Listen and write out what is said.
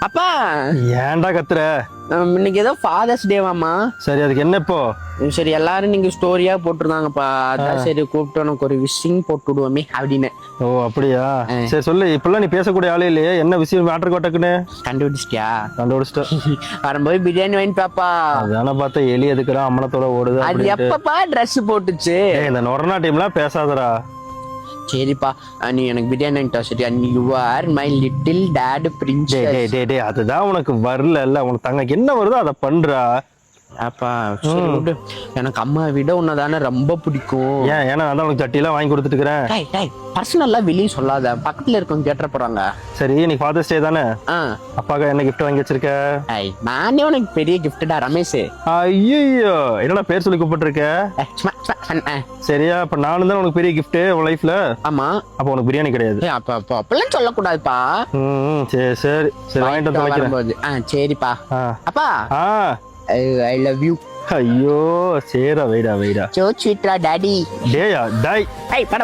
அப்பா ஏன்டா கத்துற? இன்னைக்கு ஏதோ ஃபாதர்ஸ் டேவாமா. சரி, அதுக்கு என்ன இப்போ? சரி, எல்லாரும் நீங்க ஸ்டோரியா போட்டிருந்தாங்கப்பா. அதான் சரி கூப்பிட்டு உனக்கு ஒரு விஷயம் போட்டு விடுவோமே அப்படின்னு. ஓ அப்படியா? சரி சொல்லு. இப்பெல்லாம் நீ பேசக்கூடிய ஆளே இல்லையே, என்ன விஷயம்? மேட்டர் கோட்டக்குன்னு கண்டுபிடிச்சிட்டியா? கண்டுபிடிச்சிட்ட. வரும்போது பிரியாணி வாங்கி பாப்பா. அதான பார்த்தா எலி எதுக்குறான் அம்மனத்தோட ஓடுது அது அப்படின்ட்டு. எப்பப்பா ட்ரெஸ் போட்டுச்சு? இந்த நொரனா டீம்லாம் பேசாதடா. சரிப்பா, நீ எனக்கு பிரியாணி வாங்கிட்டா சரியா? You are my little date princess. அதுதான் உனக்கு வரல. உனக்கு தங்கக்கு என்ன வருதோ அதை பண்றா. அப்பா சரி விடு. எனக்கு அம்மா விட உன்னதானே ரொம்ப பிடிக்கும். ஏன்னா அதான் உனக்கு சட்டிலாம் வாங்கி கொடுத்துட்டு இருக்கிறேன். பர்சனலா வெளியே சொல்லாத, பக்கத்துல இருக்கவங்க கேட்டுற போறாங்க. சரி, நீ ஃபாதர்ஸ் டே தானே? அப்பாக்கா என்ன கிஃப்ட் வாங்கி வச்சிருக்க? நானே உனக்கு பெரிய கிஃப்டா ரமேஷ். ஐயோ, என்னடா பேர் சொல்லி கூப்பிட்டுருக்க? சரியா, அப்ப நானும் தான் உனக்கு பெரிய கிஃப்ட் உன் லைஃப்ல. ஆமா. அப்ப உனக்கு பிரியாணி கிடையாது. அப்பெல்லாம் சொல்லக்கூடாதுப்பா. சரி சரி சரி, வாங்கிட்டு வந்து வைக்கிறேன். சரிப்பா. அப்பா I love you. ஐயோ சேரா, வெயிடா So sweet, daddy. டேயா டை. Hey, பட